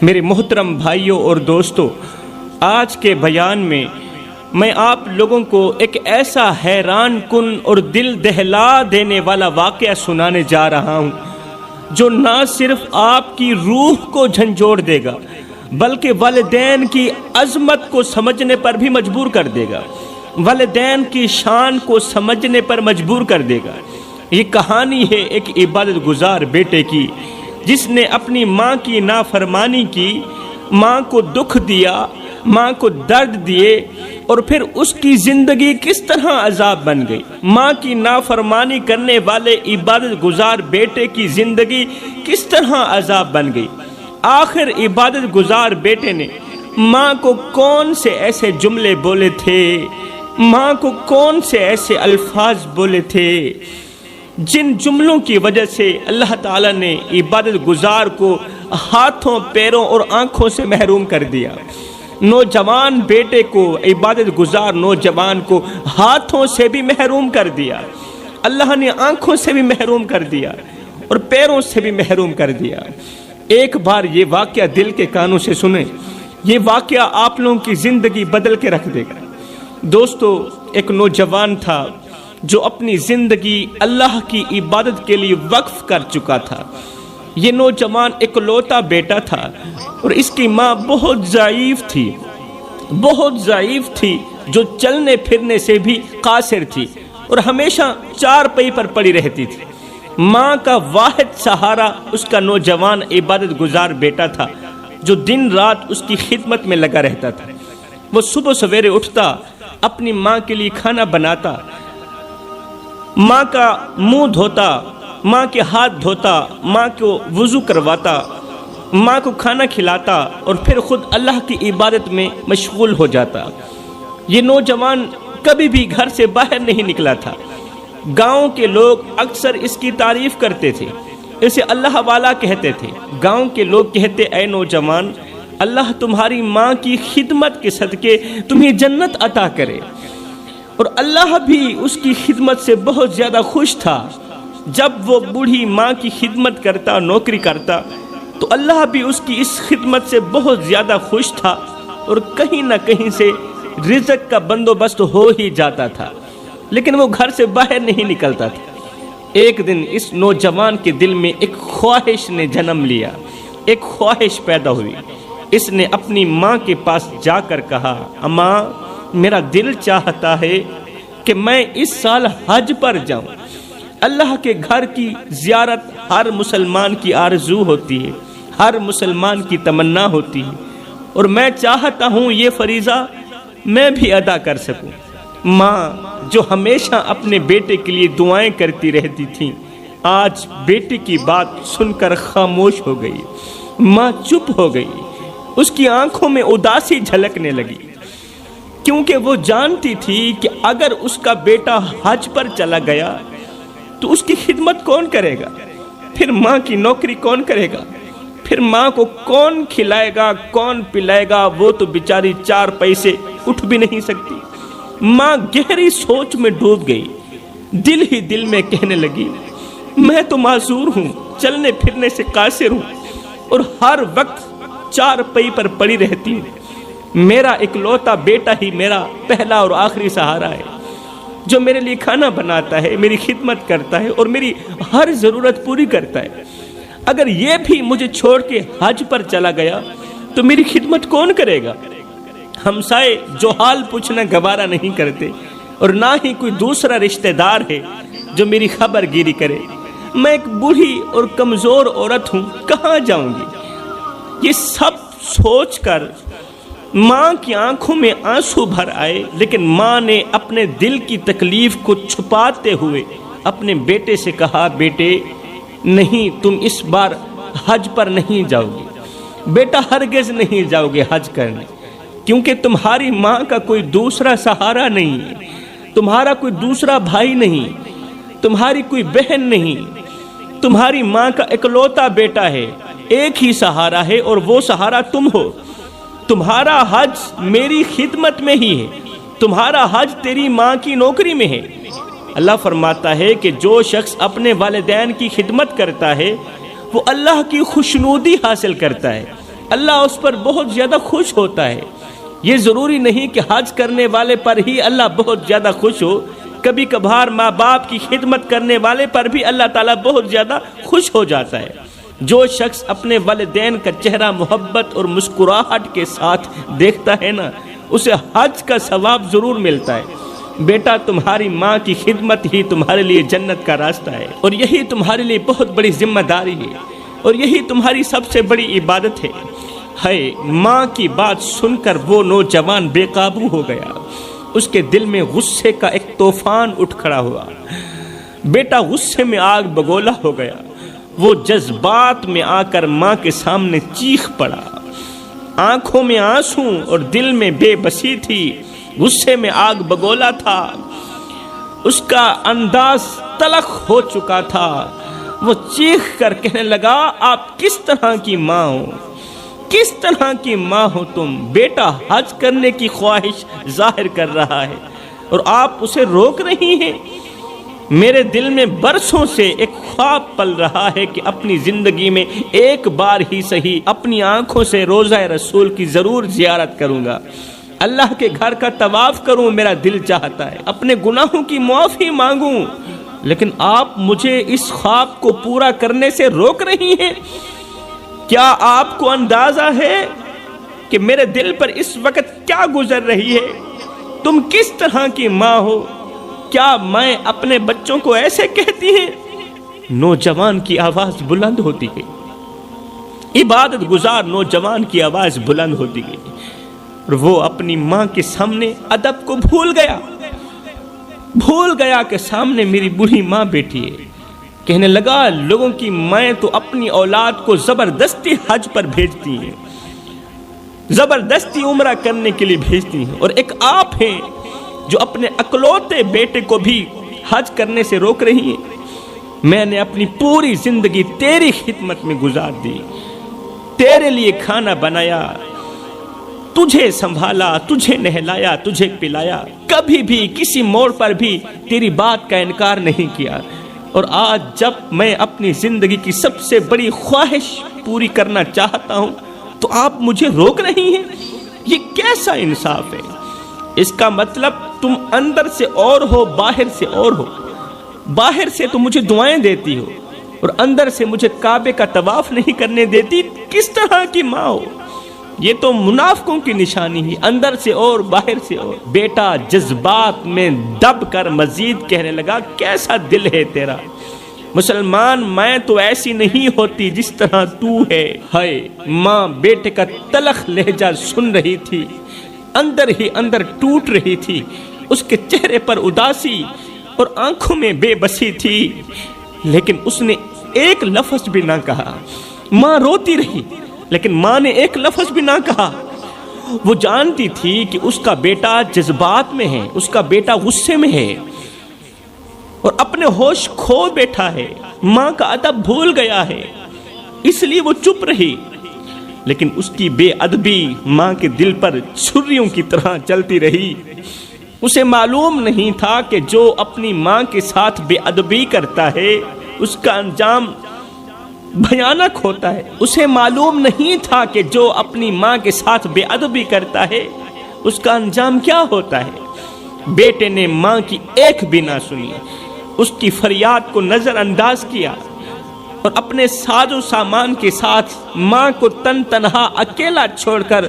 میرے محترم بھائیوں اور دوستوں، آج کے بیان میں آپ لوگوں کو ایک ایسا حیران کن اور دل دہلا دینے والا واقعہ سنانے جا رہا ہوں جو نہ صرف آپ کی روح کو جھنجھوڑ دے گا بلکہ والدین کی عظمت کو سمجھنے پر بھی مجبور کر دے گا، والدین کی شان کو سمجھنے پر مجبور کر دے گا۔ یہ کہانی ہے ایک عبادت گزار بیٹے کی جس نے اپنی ماں کی نافرمانی کی، ماں کو دکھ دیا، ماں کو درد دیے، اور پھر اس کی زندگی کس طرح عذاب بن گئی۔ ماں کی نافرمانی کرنے والے عبادت گزار بیٹے کی زندگی کس طرح عذاب بن گئی۔ آخر عبادت گزار بیٹے نے ماں کو کون سے ایسے جملے بولے تھے، ماں کو کون سے ایسے الفاظ بولے تھے جن جملوں کی وجہ سے اللہ تعالیٰ نے عبادت گزار کو ہاتھوں، پیروں اور آنکھوں سے محروم کر دیا۔ نوجوان بیٹے کو، عبادت گزار نوجوان کو ہاتھوں سے بھی محروم کر دیا، اللہ نے آنکھوں سے بھی محروم کر دیا اور پیروں سے بھی محروم کر دیا۔ ایک بار یہ واقعہ دل کے کانوں سے سنیں، یہ واقعہ آپ لوگوں کی زندگی بدل کے رکھ دے گا۔ دوستو، ایک نوجوان تھا جو اپنی زندگی اللہ کی عبادت کے لیے وقف کر چکا تھا۔ یہ نوجوان اکلوتا بیٹا تھا اور اس کی ماں بہت ضعیف تھی جو چلنے پھرنے سے بھی قاصر تھی اور ہمیشہ چارپائی پر پڑی رہتی تھی۔ ماں کا واحد سہارا اس کا نوجوان عبادت گزار بیٹا تھا جو دن رات اس کی خدمت میں لگا رہتا تھا۔ وہ صبح سویرے اٹھتا، اپنی ماں کے لیے کھانا بناتا، ماں کا منہ دھوتا، ماں کے ہاتھ دھوتا، ماں کو وضو کرواتا، ماں کو کھانا کھلاتا اور پھر خود اللہ کی عبادت میں مشغول ہو جاتا۔ یہ نوجوان کبھی بھی گھر سے باہر نہیں نکلا تھا۔ گاؤں کے لوگ اکثر اس کی تعریف کرتے تھے، اسے اللہ والا کہتے تھے۔ گاؤں کے لوگ کہتے، اے نوجوان، اللہ تمہاری ماں کی خدمت کے صدقے تمہیں جنت عطا کرے۔ اور اللہ بھی اس کی خدمت سے بہت زیادہ خوش تھا۔ جب وہ بوڑھی ماں کی خدمت کرتا، نوکری کرتا، تو اللہ بھی اس کی اس خدمت سے بہت زیادہ خوش تھا اور کہیں نہ کہیں سے رزق کا بندوبست ہو ہی جاتا تھا، لیکن وہ گھر سے باہر نہیں نکلتا تھا۔ ایک دن اس نوجوان کے دل میں ایک خواہش نے جنم لیا، ایک خواہش پیدا ہوئی۔ اس نے اپنی ماں کے پاس جا کر کہا، اماں، میرا دل چاہتا ہے کہ میں اس سال حج پر جاؤں۔ اللہ کے گھر کی زیارت ہر مسلمان کی آرزو ہوتی ہے، ہر مسلمان کی تمنا ہوتی ہے، اور میں چاہتا ہوں یہ فریضہ میں بھی ادا کر سکوں۔ ماں جو ہمیشہ اپنے بیٹے کے لیے دعائیں کرتی رہتی تھی، آج بیٹے کی بات سن کر خاموش ہو گئی۔ ماں چپ ہو گئی، اس کی آنکھوں میں اداسی جھلکنے لگی، کیونکہ وہ جانتی تھی کہ اگر اس کا بیٹا حج پر چلا گیا تو اس کی خدمت کون کرے گا؟ پھر ماں کی نوکری کون کرے گا؟ پھر ماں کو کون کھلائے گا، کون پلائے گا؟ وہ تو بیچاری چار پیسے اٹھ بھی نہیں سکتی۔ ماں گہری سوچ میں ڈوب گئی، دل ہی دل میں کہنے لگی، میں تو معذور ہوں، چلنے پھرنے سے قاصر ہوں اور ہر وقت چار پئی پر پڑی رہتی ہوں۔ میرا اکلوتا بیٹا ہی میرا پہلا اور آخری سہارا ہے، جو میرے لیے کھانا بناتا ہے، میری خدمت کرتا ہے اور میری ہر ضرورت پوری کرتا ہے۔ اگر یہ بھی مجھے چھوڑ کے حج پر چلا گیا تو میری خدمت کون کرے گا؟ ہمسائے جو حال پوچھنا گوارا نہیں کرتے اور نہ ہی کوئی دوسرا رشتہ دار ہے جو میری خبر گیری کرے۔ میں ایک بوڑھی اور کمزور عورت ہوں، کہاں جاؤں گی؟ یہ سب سوچ کر ماں کی آنکھوں میں آنسو بھر آئے، لیکن ماں نے اپنے دل کی تکلیف کو چھپاتے ہوئے اپنے بیٹے سے کہا، بیٹے نہیں، تم اس بار حج پر نہیں جاؤ گے بیٹا، ہرگز نہیں جاؤ گے حج کرنے، کیونکہ تمہاری ماں کا کوئی دوسرا سہارا نہیں ہے، تمہارا کوئی دوسرا بھائی نہیں، تمہاری کوئی بہن نہیں، تمہاری ماں کا اکلوتا بیٹا ہے، ایک ہی سہارا ہے اور وہ سہارا تم ہو۔ تمہارا حج میری خدمت میں ہی ہے، تمہارا حج تیری ماں کی نوکری میں ہے۔ اللہ فرماتا ہے کہ جو شخص اپنے والدین کی خدمت کرتا ہے وہ اللہ کی خوشنودی حاصل کرتا ہے، اللہ اس پر بہت زیادہ خوش ہوتا ہے۔ یہ ضروری نہیں کہ حج کرنے والے پر ہی اللہ بہت زیادہ خوش ہو، کبھی کبھار ماں باپ کی خدمت کرنے والے پر بھی اللہ تعالیٰ بہت زیادہ خوش ہو جاتا ہے۔ جو شخص اپنے والدین کا چہرہ محبت اور مسکراہٹ کے ساتھ دیکھتا ہے نا، اسے حج کا ثواب ضرور ملتا ہے۔ بیٹا، تمہاری ماں کی خدمت ہی تمہارے لیے جنت کا راستہ ہے، اور یہی تمہارے لیے بہت بڑی ذمہ داری ہے، اور یہی تمہاری سب سے بڑی عبادت ہے۔ ماں کی بات سن کر وہ نوجوان بے قابو ہو گیا۔ اس کے دل میں غصے کا ایک طوفان اٹھ کھڑا ہوا۔ بیٹا غصے میں آگ بگولا ہو گیا۔ وہ جذبات میں آ کر ماں کے سامنے چیخ پڑا۔ آنکھوں میں آنسو اور دل میں بے بسی تھی، غصے میں آگ بگولا تھا، اس کا انداز تلخ ہو چکا تھا۔ وہ چیخ کر کہنے لگا، آپ کس طرح کی ماں ہو؟ کس طرح کی ماں ہو تم؟ بیٹا حج کرنے کی خواہش ظاہر کر رہا ہے اور آپ اسے روک رہی ہیں۔ میرے دل میں برسوں سے ایک خواب پل رہا ہے کہ اپنی زندگی میں ایک بار ہی صحیح اپنی آنکھوں سے روضہ رسول کی ضرور زیارت کروں گا، اللہ کے گھر کا طواف کروں، میرا دل چاہتا ہے، اپنے گناہوں کی معافی مانگوں، لیکن آپ مجھے اس خواب کو پورا کرنے سے روک رہی ہیں۔ کیا آپ کو اندازہ ہے کہ میرے دل پر اس وقت کیا گزر رہی ہے؟ تم کس طرح کی ماں ہو؟ کیا میں اپنے بچوں کو ایسے کہتی ہیں؟ نوجوان کی آواز بلند ہوتی گئی، عبادت گزار نوجوان کی آواز بلند ہوتی گئی، اور وہ اپنی ماں کے سامنے ادب کو بھول گیا کہ سامنے میری بوڑھی ماں بیٹھی ہے۔ کہنے لگا، لوگوں کی مائیں تو اپنی اولاد کو زبردستی حج پر بھیجتی ہیں، زبردستی عمرہ کرنے کے لیے بھیجتی ہیں، اور ایک آپ ہیں جو اپنے اکلوتے بیٹے کو بھی حج کرنے سے روک رہی ہیں۔ میں نے اپنی پوری زندگی تیری خدمت میں گزار دی، تیرے لیے کھانا بنایا، تجھے سنبھالا، تجھے نہلایا، تجھے پلایا، کبھی بھی کسی موڑ پر بھی تیری بات کا انکار نہیں کیا، اور آج جب میں اپنی زندگی کی سب سے بڑی خواہش پوری کرنا چاہتا ہوں تو آپ مجھے روک رہی ہیں۔ یہ کیسا انصاف ہے؟ اس کا مطلب تم اندر سے اور ہو، باہر سے اور ہو۔ باہر سے تو مجھے دعائیں دیتی ہو اور اندر سے مجھے کعبے کا طواف نہیں کرنے دیتی۔ کس طرح کی ماں ہو؟ یہ تو منافقوں کی نشانی ہے، اندر سے اور باہر سے اور۔ بیٹا جذبات میں دب کر مزید کہنے لگا، کیسا دل ہے تیرا مسلمان، میں تو ایسی نہیں ہوتی جس طرح تو ہے۔ ماں بیٹے کا تلخ لہجہ سن رہی تھی، اندر ہی اندر ٹوٹ رہی تھی، اس کے چہرے پر اداسی اور آنکھوں میں بے بسی تھی، لیکن اس نے ایک لفظ بھی نہ کہا۔ ماں روتی رہی لیکن ماں نے ایک لفظ بھی نہ کہا۔ وہ جانتی تھی کہ اس کا بیٹا جذبات میں ہے، اس کا بیٹا غصے میں ہے اور اپنے ہوش کھو بیٹھا ہے، ماں کا ادب بھول گیا ہے، اس لیے وہ چپ رہی۔ لیکن اس کی بے ادبی ماں کے دل پر چھریوں کی طرح چلتی رہی۔ اسے معلوم نہیں تھا کہ جو اپنی ماں کے ساتھ بے ادبی کرتا ہے اس کا انجام بھیانک ہوتا ہے۔ اسے معلوم نہیں تھا کہ جو اپنی ماں کے ساتھ بے ادبی کرتا ہے اس کا انجام کیا ہوتا ہے۔ بیٹے نے ماں کی ایک بھی نہ سنی، اس کی فریاد کو نظر انداز کیا اور اپنے ساز و سامان کے ساتھ ماں کو تن تنہا اکیلا چھوڑ کر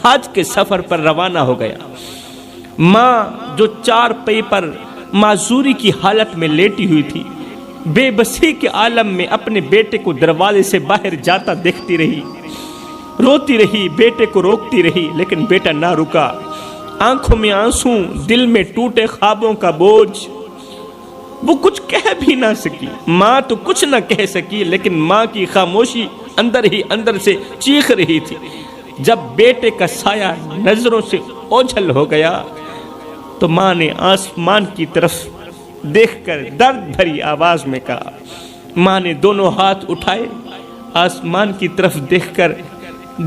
حج کے سفر پر روانہ ہو گیا۔ ماں جو چار پئی پر معذوری کی حالت میں لیٹی ہوئی تھی، بے بسی کے عالم میں اپنے بیٹے کو دروازے سے باہر جاتا دیکھتی رہی، روتی رہی، بیٹے کو روکتی رہی، لیکن بیٹا نہ رکا۔ آنکھوں میں آنسو، دل میں ٹوٹے خوابوں کا بوجھ، وہ کچھ کہہ بھی نہ سکی۔ ماں تو کچھ نہ کہہ سکی، لیکن ماں کی خاموشی اندر ہی اندر سے چیخ رہی تھی۔ جب بیٹے کا سایہ نظروں سے اوجھل ہو گیا تو ماں نے آسمان کی طرف دیکھ کر درد بھری آواز میں کہا، ماں نے دونوں ہاتھ اٹھائے، آسمان کی طرف دیکھ کر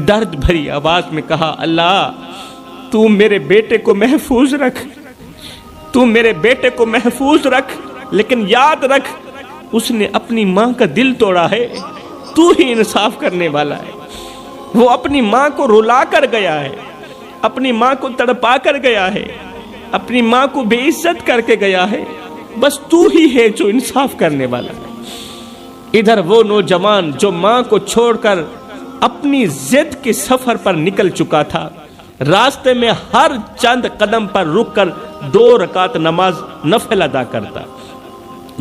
درد بھری آواز میں کہا، اللہ تو میرے بیٹے کو محفوظ رکھ، تو میرے بیٹے کو محفوظ رکھ، لیکن یاد رکھ اس نے اپنی ماں کا دل توڑا ہے، تو ہی انصاف کرنے والا ہے۔ وہ اپنی ماں کو رلا کر گیا ہے، اپنی ماں کو تڑپا کر گیا ہے، اپنی ماں کو بے عزت کر کے گیا ہے، بس تو ہی ہے جو انصاف کرنے والا ہے۔ ادھر وہ نوجوان جو ماں کو چھوڑ کر اپنی ضد کے سفر پر نکل چکا تھا، راستے میں ہر چند قدم پر رک کر 2 رکعت نماز نفل ادا کرتا،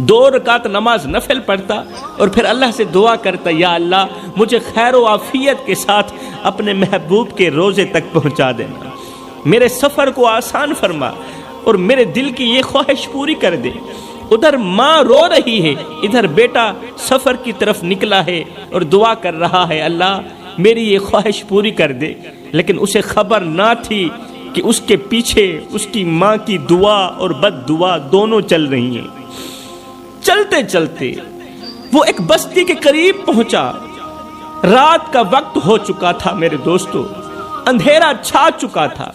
2 رکعت نماز نفل پڑھتا اور پھر اللہ سے دعا کرتا، یا اللہ مجھے خیر و عافیت کے ساتھ اپنے محبوب کے روزے تک پہنچا دینا، میرے سفر کو آسان فرما اور میرے دل کی یہ خواہش پوری کر دے۔ ادھر ماں رو رہی ہے، ادھر بیٹا سفر کی طرف نکلا ہے اور دعا کر رہا ہے، اللہ میری یہ خواہش پوری کر دے، لیکن اسے خبر نہ تھی کہ اس کے پیچھے اس کی ماں کی دعا اور بد دعا دونوں چل رہی ہیں۔ چلتے چلتے وہ ایک بستی کے قریب پہنچا، رات کا وقت ہو چکا تھا میرے دوستو، اندھیرا چھا چکا تھا۔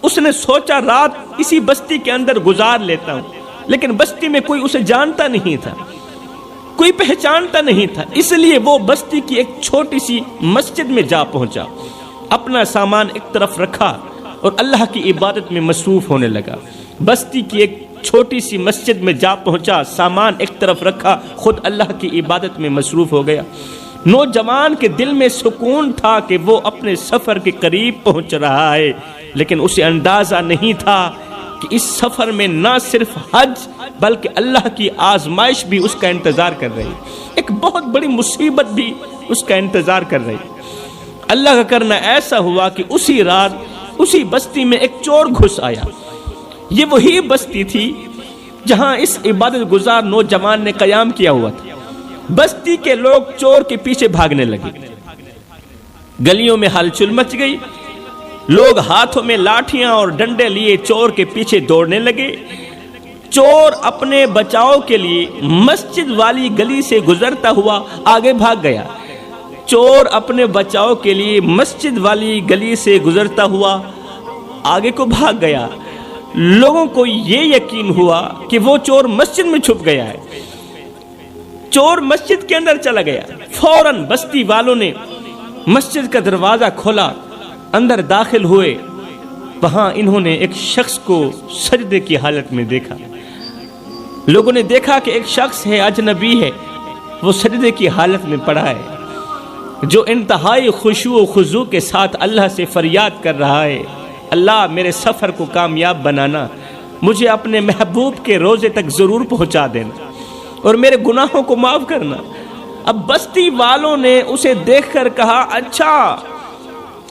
اس نے سوچا رات اسی بستی کے اندر گزار لیتا ہوں، لیکن بستی میں کوئی اسے جانتا نہیں تھا، کوئی پہچانتا نہیں تھا، اس لیے وہ بستی کی ایک چھوٹی سی مسجد میں جا پہنچا، اپنا سامان ایک طرف رکھا اور اللہ کی عبادت میں مصروف ہونے لگا۔ بستی کی ایک چھوٹی سی مسجد میں جا پہنچا، سامان ایک طرف رکھا، خود اللہ کی عبادت میں مصروف ہو گیا۔ نوجوان کے دل میں سکون تھا کہ وہ اپنے سفر کے قریب پہنچ رہا ہے، لیکن اسے اندازہ نہیں تھا کہ اس سفر میں نہ صرف حج بلکہ اللہ کی آزمائش بھی اس کا انتظار کر رہی، ایک بہت بڑی مصیبت بھی اس کا انتظار کر رہی۔ اللہ کا کرنا ایسا ہوا کہ اسی رات اسی بستی میں ایک چور گھس آیا۔ یہ وہی بستی تھی جہاں اس عبادت گزار نوجوان نے قیام کیا ہوا تھا۔ بستی کے لوگ چور کے پیچھے بھاگنے لگے، گلیوں میں ہلچل مچ گئی، لوگ ہاتھوں میں لاٹھیاں اور ڈنڈے لیے چور کے پیچھے دوڑنے لگے۔ چور اپنے بچاؤ کے لیے مسجد والی گلی سے گزرتا ہوا آگے بھاگ گیا، چور اپنے بچاؤ کے لیے مسجد والی گلی سے گزرتا ہوا آگے کو بھاگ گیا۔ لوگوں کو یہ یقین ہوا کہ وہ چور مسجد میں چھپ گیا ہے، چور مسجد کے اندر چلا گیا۔ فوراً بستی والوں نے مسجد کا دروازہ کھولا، اندر داخل ہوئے، وہاں انہوں نے ایک شخص کو سجدے کی حالت میں دیکھا۔ لوگوں نے دیکھا کہ ایک شخص ہے، اجنبی ہے، وہ سجدے کی حالت میں پڑا ہے، جو انتہائی خشوع و خضوع کے ساتھ اللہ سے فریاد کر رہا ہے، اللہ میرے سفر کو کامیاب بنانا، مجھے اپنے محبوب کے روزے تک ضرور پہنچا دینا اور میرے گناہوں کو معاف کرنا۔ اب بستی والوں نے اسے دیکھ کر کہا، اچھا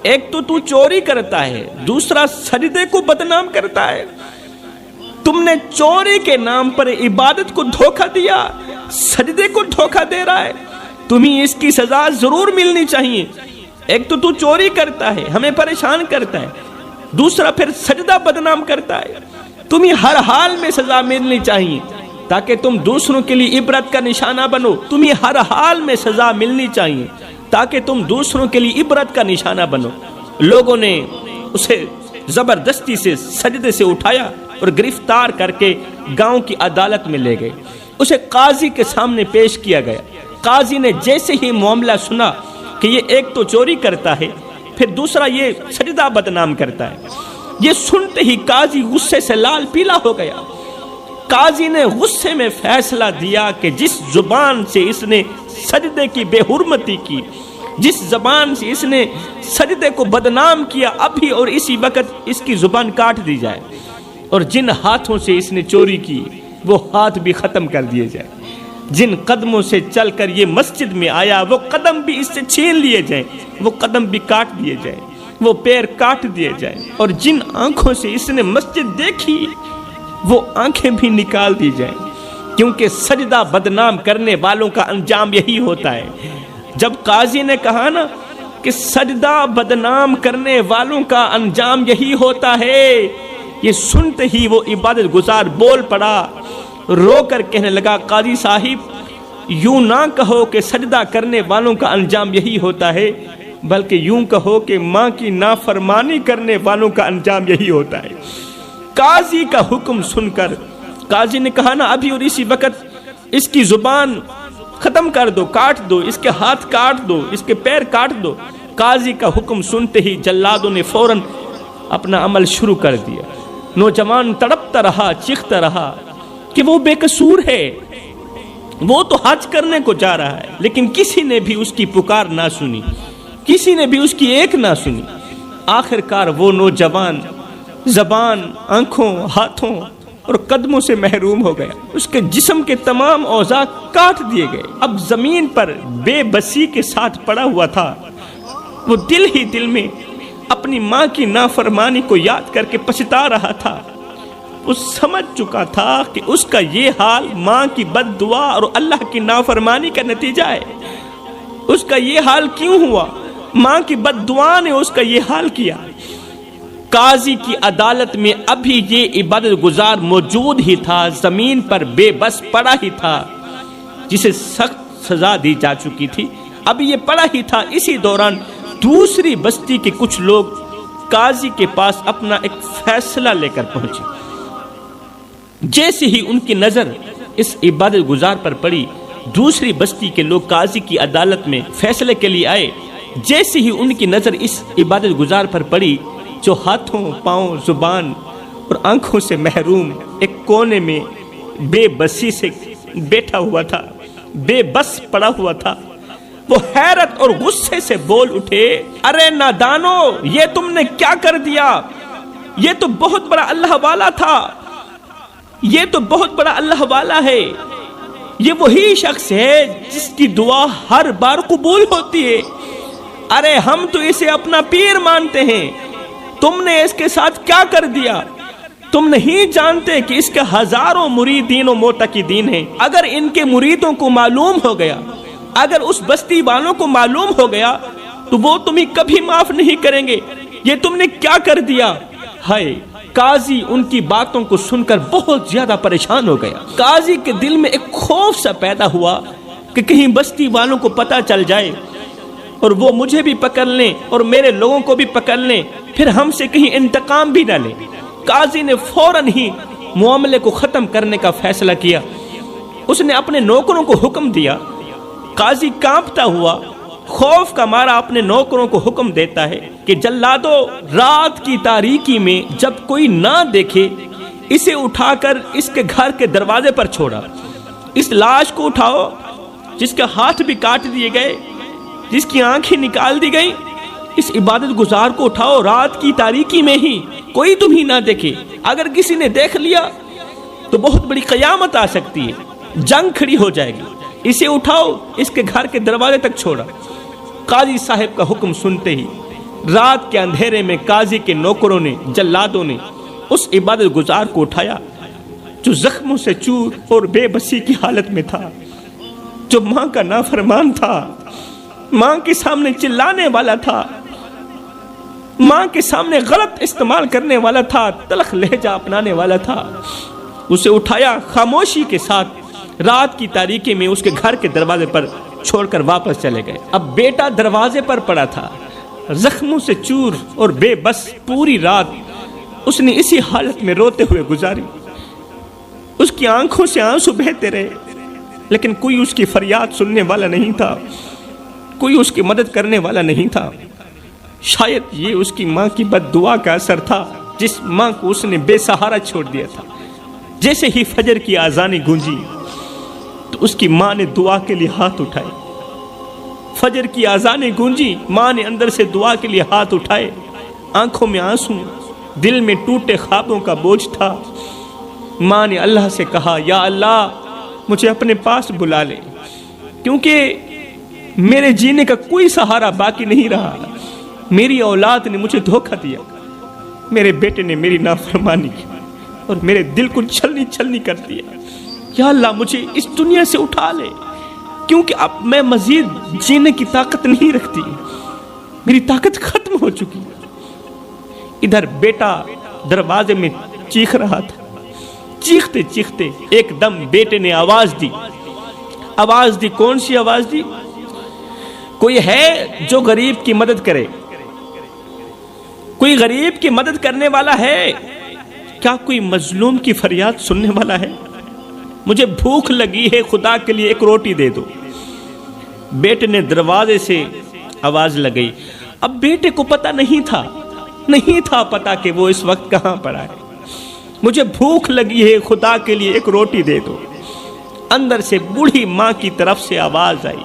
ایک تو چوری کرتا ہے، دوسرا سجدے کو بدنام کرتا ہے، تم نے چوری کے نام پر عبادت کو دھوکہ دیا، سجدے کو دھوکہ دے رہا ہے، تمہیں اس کی سزا ضرور ملنی چاہیے۔ ایک تو چوری کرتا ہے، ہمیں پریشان کرتا ہے، دوسرا پھر سجدہ بدنام کرتا ہے، تمہیں ہر حال میں سزا ملنی چاہیے تاکہ تم دوسروں کے لیے عبرت کا نشانہ بنو، تمہیں ہر حال میں سزا ملنی چاہیے تاکہ تم دوسروں کے لیے عبرت کا نشانہ بنو۔ لوگوں نے اسے زبردستی سے سجدے سے اٹھایا اور گرفتار کر کے گاؤں کی عدالت میں لے گئے، اسے قاضی کے سامنے پیش کیا گیا۔ قاضی نے جیسے ہی معاملہ سنا کہ یہ ایک تو چوری کرتا ہے، پھر دوسرا یہ سجدہ بدنام کرتا ہے، یہ سنتے ہی قاضی غصے سے لال پیلا ہو گیا۔ قاضی نے غصے میں فیصلہ دیا کہ جس زبان سے اس نے سجدے کی بے حرمتی کی، جس زبان سے اس نے سجدے کو بدنام کیا، ابھی اور اسی وقت اس کی زبان کاٹ دی جائے، اور جن ہاتھوں سے اس نے چوری کی وہ ہاتھ بھی ختم کر دیے جائے، جن قدموں سے چل کر یہ مسجد میں آیا وہ قدم بھی اس سے چھین لیے جائیں، وہ قدم بھی کاٹ دیے جائیں، وہ پیر کاٹ دیے جائیں، اور جن آنکھوں سے اس نے مسجد دیکھی وہ آنکھیں بھی نکال دی جائیں، کیونکہ سجدہ بدنام کرنے والوں کا انجام یہی ہوتا ہے۔ جب قاضی نے کہا نا کہ سجدہ بدنام کرنے والوں کا انجام یہی ہوتا ہے، یہ سنتے ہی وہ عبادت گزار بول پڑا، رو کر کہنے لگا، قاضی صاحب یوں نہ کہو کہ سجدہ کرنے والوں کا انجام یہی ہوتا ہے، بلکہ یوں کہو کہ ماں کی نافرمانی کرنے والوں کا انجام یہی ہوتا ہے۔ قاضی کا حکم سن کر قاضی نے کہا نا ابھی اور اسی وقت اس کی زبان ختم کر دو، کاٹ دو، اس کے ہاتھ کاٹ دو، اس کے پیر کاٹ دو۔ قاضی کا حکم سنتے ہی جلادوں نے فوراً اپنا عمل شروع کر دیا۔ نوجوان تڑپتا رہا، چیختا رہا کہ وہ بے قصور ہے، وہ تو حج کرنے کو جا رہا ہے، لیکن کسی نے بھی اس کی پکار نہ سنی، کسی نے بھی اس کی ایک نہ سنی۔ آخر کار وہ نوجوان زبان، آنکھوں، ہاتھوں اور قدموں سے محروم ہو گیا، اس کے جسم کے تمام اعضاء کاٹ دیے گئے۔ اب زمین پر بے بسی کے ساتھ پڑا ہوا تھا۔ وہ دل ہی دل میں اپنی ماں کی نافرمانی کو یاد کر کے پچھتا رہا تھا۔ وہ سمجھ چکا تھا کہ اس کا یہ حال ماں کی بد دعا اور اللہ کی نافرمانی کا نتیجہ ہے۔ اس کا یہ حال کیوں ہوا؟ ماں کی بد دعا نے اس کا یہ حال کیا۔ قاضی کی عدالت میں ابھی یہ عبادت گزار موجود ہی تھا، زمین پر بے بس پڑا ہی تھا، جسے سخت سزا دی جا چکی تھی۔ اب یہ پڑا ہی تھا، اسی دوران دوسری بستی کے کچھ لوگ قاضی کے پاس اپنا ایک فیصلہ لے کر پہنچے۔ جیسے ہی ان کی نظر اس عبادت گزار پر پڑی، دوسری بستی کے لوگ قاضی کی عدالت میں فیصلے کے لیے آئے۔ جیسے ہی ان کی نظر اس عبادت گزار پر پڑی جو ہاتھوں، پاؤں، زبان اور آنکھوں سے محروم ایک کونے میں بے بسی سے بیٹھا ہوا تھا، بے بس پڑا ہوا تھا، وہ حیرت اور غصے سے بول اٹھے، ارے نادانو، یہ تم نے کیا کر دیا؟ یہ تو بہت بڑا اللہ والا تھا، یہ تو بہت بڑا اللہ والا ہے، یہ وہی شخص ہے جس کی دعا ہر بار قبول ہوتی ہے۔ ارے ہم تو اسے اپنا پیر مانتے ہیں، تم نے اس کے ساتھ کیا کر دیا؟ تم نہیں جانتے کہ اس کے ہزاروں مریدین و معتقدین ہیں، اگر ان کے مریدوں کو معلوم ہو گیا، اگر اس بستی والوں کو معلوم ہو گیا تو وہ تمہیں کبھی معاف نہیں کریں گے، یہ تم نے کیا کر دیا؟ ہائے! قاضی ان کی باتوں کو سن کر بہت زیادہ پریشان ہو گیا۔ قاضی کے دل میں ایک خوف سا پیدا ہوا کہ کہیں بستی والوں کو پتہ چل جائے اور وہ مجھے بھی پکڑ لیں اور میرے لوگوں کو بھی پکڑ لیں، پھر ہم سے کہیں انتقام بھی نہ لیں۔ قاضی نے فوراً ہی معاملے کو ختم کرنے کا فیصلہ کیا۔ اس نے اپنے نوکروں کو حکم دیا۔ قاضی کانپتا ہوا خوف کا مارا اپنے نوکروں کو حکم دیتا ہے کہ جلادو، رات کی تاریکی میں جب کوئی نہ دیکھے اسے اٹھا کر اس کے گھر کے دروازے پر چھوڑا۔ اس لاش کو اٹھاؤ جس کے ہاتھ بھی کاٹ دیے گئے، جس کی آنکھیں نکال دی گئی، اس عبادت گزار کو اٹھاؤ رات کی تاریکی میں ہی، کوئی تمہیں نہ دیکھے۔ اگر کسی نے دیکھ لیا تو بہت بڑی قیامت آ سکتی ہے، جنگ کھڑی ہو جائے گی۔ اسے اٹھاؤ، اس کے گھر کے دروازے تک چھوڑا۔ قاضی صاحب کا حکم سنتے ہی رات کے اندھیرے میں قاضی کے نوکروں نے، جلادوں نے اس عبادت گزار کو اٹھایا جو زخموں سے چور اور بے بسی کی حالت میں تھا، جو ماں کا نافرمان تھا، ماں کے سامنے چلانے والا تھا، ماں کے سامنے غلط استعمال کرنے والا تھا، تلخ لہجہ اپنانے والا تھا۔ اسے اٹھایا، خاموشی کے ساتھ رات کی تاریکی میں اس کے گھر کے دروازے پر چھوڑ کر واپس چلے گئے۔ اب بیٹا دروازے پر پڑا تھا، زخموں سے چور اور بے بس پوری رات اس نے اسی حالت میں روتے ہوئے گزاری۔ اس کی آنکھوں سے آنسو بہتے رہے، لیکن کوئی اس کی فریاد سننے والا نہیں تھا، کوئی اس کی مدد کرنے والا نہیں تھا۔ شاید یہ اس کی ماں کی بد دعا کا اثر تھا، جس ماں کو اس نے بے سہارا چھوڑ دیا تھا۔ جیسے ہی فجر کی اذانیں گونجی تو اس کی ماں نے دعا کے لیے ہاتھ اٹھائے۔ فجر کی اذانیں گونجی، ماں نے اندر سے دعا کے لیے ہاتھ اٹھائے، آنکھوں میں آنسو، دل میں ٹوٹے خوابوں کا بوجھ تھا۔ ماں نے اللہ سے کہا، یا اللہ مجھے اپنے پاس بلا لے، کیونکہ میرے جینے کا کوئی سہارا باقی نہیں رہا، میری اولاد نے مجھے دھوکہ دیا، میرے بیٹے نے میری نافرمانی کی اور میرے دل کو چھلنی چھلنی کر دیا۔ یا اللہ مجھے اس دنیا سے اٹھا لے، کیونکہ اب میں مزید جینے کی طاقت نہیں رکھتی، میری طاقت ختم ہو چکی۔ ادھر بیٹا دروازے میں چیخ رہا تھا۔ چیختے چیختے ایک دم بیٹے نے آواز دی۔ آواز دی، کون سی آواز دی؟ کوئی ہے جو غریب کی مدد کرے؟ کوئی غریب کی مدد کرنے والا ہے؟ کیا کوئی مظلوم کی فریاد سننے والا ہے؟ مجھے بھوک لگی ہے، خدا کے لیے ایک روٹی دے دو۔ بیٹے نے دروازے سے آواز لگائی، اب بیٹے کو پتہ نہیں تھا پتا کہ وہ اس وقت کہاں پڑا ہے۔ مجھے بھوک لگی ہے، خدا کے لیے ایک روٹی دے دو۔ اندر سے بوڑھی ماں کی طرف سے آواز آئی،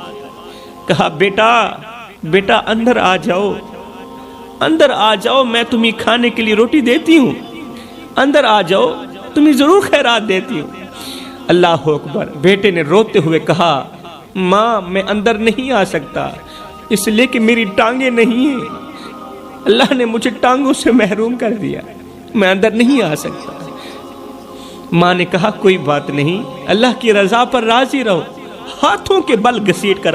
کہا بیٹا اندر آ جاؤ، میں تمہیں کھانے کے لیے روٹی دیتی ہوں، اندر آ جاؤ، تمہیں ضرور خیرات دیتی ہوں۔ اللہ اکبر۔ بیٹے نے روتے ہوئے کہا، ماں میں اندر نہیں آ سکتا، اس لیے کہ میری ٹانگیں نہیں ہیں، اللہ نے مجھے ٹانگوں سے محروم کر دیا، میں اندر نہیں آ سکتا۔ ماں نے کہا، کوئی بات نہیں، اللہ کی رضا پر راضی رہو، ہاتھوں کے بل گھسیٹ کر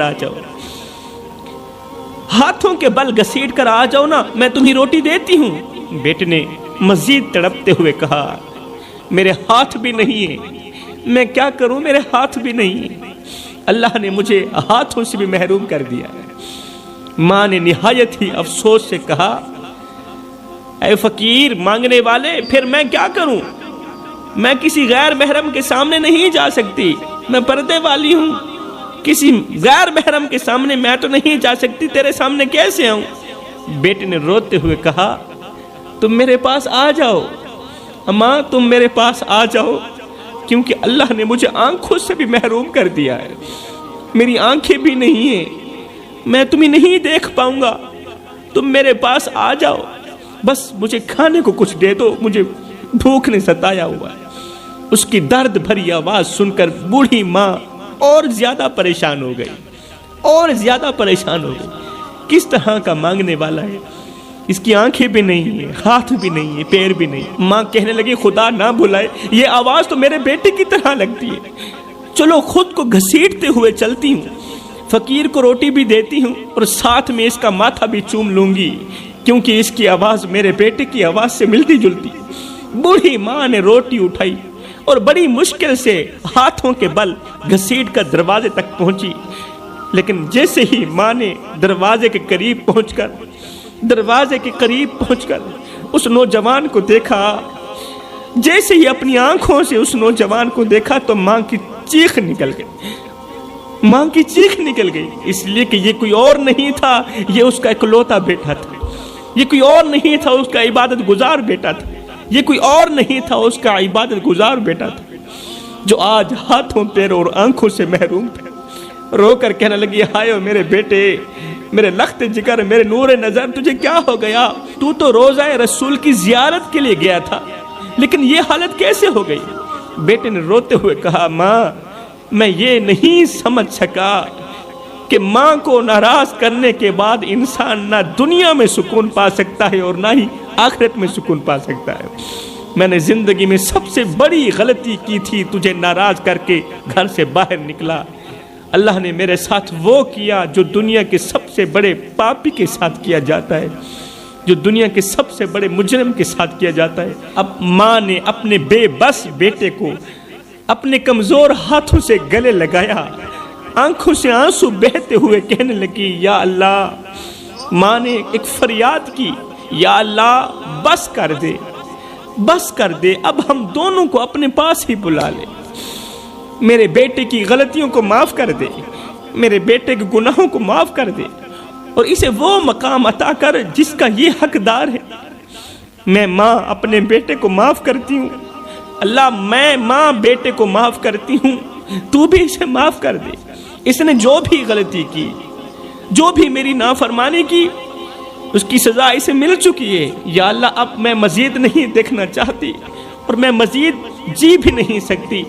آ جاؤ نا، میں تمہیں روٹی دیتی ہوں۔ بیٹے نے مزید تڑپتے ہوئے کہا، میرے ہاتھ بھی نہیں ہیں، میں کیا کروں، میرے ہاتھ بھی نہیں ہیں، اللہ نے مجھے ہاتھوں سے بھی محروم کر دیا ہے۔ ماں نے نہایت ہی افسوس سے کہا، اے فقیر مانگنے والے، پھر میں کیا کروں، میں کسی غیر محرم کے سامنے نہیں جا سکتی، میں پردے والی ہوں، کسی غیر محرم کے سامنے میں تو نہیں جا سکتی، تیرے سامنے کیسے آؤں؟ بیٹے نے روتے ہوئے کہا، تم میرے پاس آ جاؤ، ماں تم میرے پاس آ جاؤ، کیونکہ اللہ نے مجھے آنکھوں سے بھی محروم کر دیا ہے، میری آنکھیں بھی نہیں ہیں، میں تمہیں نہیں دیکھ پاؤں گا، تم میرے پاس آ جاؤ، بس مجھے کھانے کو کچھ دے دو، مجھے بھوک نے ستایا ہوا ہے۔ اس کی درد بھری آواز سن کر بوڑھی ماں اور زیادہ پریشان ہو گئی۔ کس طرح کا مانگنے والا ہے، اس کی آنکھیں بھی نہیں ہیں، ہاتھ بھی نہیں ہیں، پیر بھی نہیں۔ ماں کہنے لگی، خدا نہ بھلائے، یہ آواز تو میرے بیٹے کی طرح لگتی ہے، چلو خود کو گھسیٹتے ہوئے چلتی ہوں، فقیر کو روٹی بھی دیتی ہوں اور ساتھ میں اس کا ماتھا بھی چوم لوں گی، کیونکہ اس کی آواز میرے بیٹے کی آواز سے ملتی جلتی۔ بوڑھی ماں نے روٹی اٹھائی اور بڑی مشکل سے ہاتھوں کے بل گھسیٹ کر دروازے تک پہنچی، لیکن جیسے ہی ماں نے دروازے کے قریب پہنچ کر اس نوجوان کو دیکھا، جیسے ہی اپنی آنکھوں سے اس نوجوان کو دیکھا تو ماں کی چیخ نکل گئی، اس لیے کہ یہ کوئی اور نہیں تھا، یہ اس کا اکلوتا بیٹا تھا، یہ کوئی اور نہیں تھا، اس کا عبادت گزار بیٹا تھا، یہ کوئی اور نہیں تھا، اس کا عبادت گزار بیٹا تھا، جو آج ہاتھوں پیروں اور آنکھوں سے محروم تھا۔ رو کر کہنے لگی، ہائے میرے بیٹے، میرے لخت جگر، میرے نور نظر، تجھے کیا ہو گیا؟ تو روزہ رسول کی زیارت کے لیے گیا تھا، لیکن یہ حالت کیسے ہو گئی؟ بیٹے نے روتے ہوئے کہا، ماں میں یہ نہیں سمجھ سکا کہ ماں کو ناراض کرنے کے بعد انسان نہ دنیا میں سکون پا سکتا ہے اور نہ ہی آخرت میں سکون پا سکتا ہے۔ میں نے زندگی میں سب سے بڑی غلطی کی تھی، تجھے ناراض کر کے گھر سے باہر نکلا۔ اللہ نے میرے ساتھ وہ کیا جو دنیا کے سب سے بڑے پاپی کے ساتھ کیا جاتا ہے، جو دنیا کے سب سے بڑے مجرم کے ساتھ کیا جاتا ہے۔ اب ماں نے اپنے بے بس بیٹے کو اپنے کمزور ہاتھوں سے گلے لگایا، آنکھوں سے آنسو بہتے ہوئے کہنے لگی، یا اللہ۔ ماں نے ایک فریاد کی، یا اللہ بس کر دے، اب ہم دونوں کو اپنے پاس ہی بلا لے، میرے بیٹے کی غلطیوں کو معاف کر دے، میرے بیٹے کے گناہوں کو معاف کر دے اور اسے وہ مقام عطا کر جس کا یہ حقدار ہے۔ میں ماں اپنے بیٹے کو معاف کرتی ہوں، اللہ میں ماں بیٹے کو معاف کرتی ہوں، تو بھی اسے معاف کر دے، اس نے جو بھی غلطی کی، جو بھی میری نافرمانی کی، اس کی سزا اسے مل چکی ہے۔ یا اللہ اب میں مزید نہیں دیکھنا چاہتی اور میں مزید جی بھی نہیں سکتی،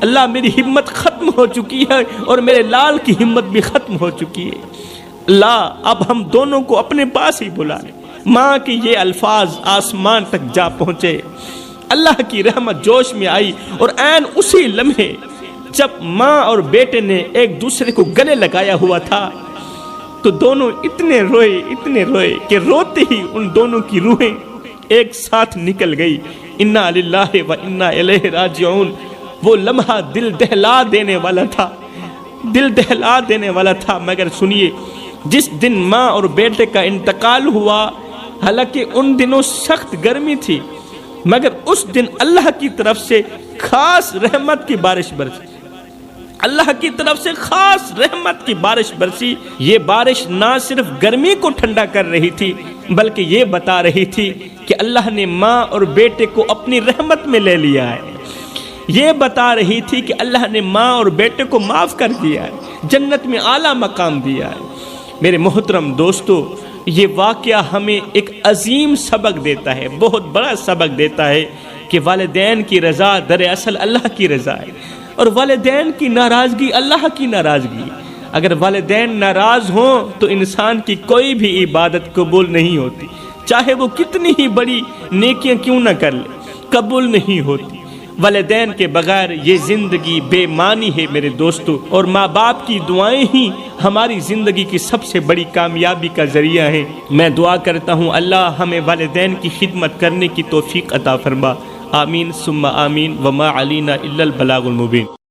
اللہ میری ہمت ختم ہو چکی ہے اور میرے لال کی ہمت بھی ختم ہو چکی ہے، اللہ اب ہم دونوں کو اپنے پاس ہی بلا لے۔ ماں کے یہ الفاظ آسمان تک جا پہنچے، اللہ کی رحمت جوش میں آئی اور عین اسی لمحے جب ماں اور بیٹے نے ایک دوسرے کو گلے لگایا ہوا تھا تو دونوں اتنے روئے کہ روتے ہی ان دونوں کی روحیں ایک ساتھ نکل گئی۔ انا للہ و انا الیہ راجعون۔ وہ لمحہ دل دہلا دینے والا تھا، مگر سنیے، جس دن ماں اور بیٹے کا انتقال ہوا، حالانکہ ان دنوں سخت گرمی تھی، مگر اس دن اللہ کی طرف سے خاص رحمت کی بارش برسی، اللہ کی طرف سے خاص رحمت کی بارش برسی۔ یہ بارش نہ صرف گرمی کو ٹھنڈا کر رہی تھی بلکہ یہ بتا رہی تھی کہ اللہ نے ماں اور بیٹے کو اپنی رحمت میں لے لیا ہے۔ یہ بتا رہی تھی کہ اللہ نے ماں اور بیٹے کو معاف کر دیا ہے، جنت میں اعلیٰ مقام دیا ہے۔ میرے محترم دوستو، یہ واقعہ ہمیں ایک عظیم سبق دیتا ہے، بہت بڑا سبق دیتا ہے کہ والدین کی رضا دراصل اللہ کی رضا ہے، اور والدین کی ناراضگی اللہ کی ناراضگی۔ اگر والدین ناراض ہوں تو انسان کی کوئی بھی عبادت قبول نہیں ہوتی، چاہے وہ کتنی ہی بڑی نیکیاں کیوں نہ کر لے، قبول نہیں ہوتی۔ والدین کے بغیر یہ زندگی بے معنی ہے میرے دوستو، اور ماں باپ کی دعائیں ہی ہماری زندگی کی سب سے بڑی کامیابی کا ذریعہ ہیں۔ میں دعا کرتا ہوں اللہ ہمیں والدین کی خدمت کرنے کی توفیق عطا فرما۔ آمین ثم آمین، وما علینا الا البلاغ المبین۔